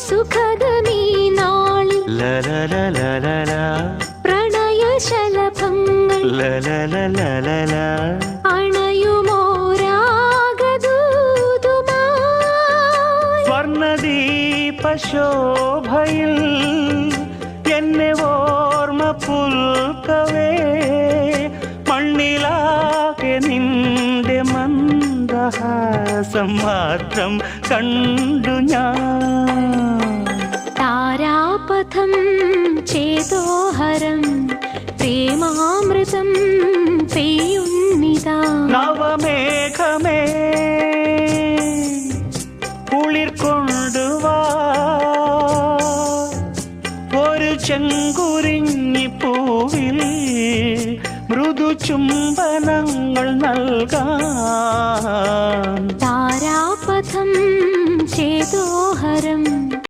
സുഖദമീ നാളിൽ പ്രണയശലഭങ്ങൾ അണയുമോരാഗദൂതുമായി സ്വർണദീപശോഭയിൽ എന്നെ ഓർമ്മ പുൽക്കവേ മണ്ണിലാകെ നിന്റെ മന്ദഹാസം മാത്രം കണ്ടു ഞാൻ. താരാപഥം ചേതോഹരം പ്രേമാമൃതം പെയ്യുന്നിതാ. നവമേഘമേ കുളിർ കൊണ്ടുവാ ഒരു ചെങ്കുരിഞ്ഞി പൂവിൽ മൃദു ചുംബനങ്ങൾ നൽകാൻ. താരാപഥം ചേതോഹരം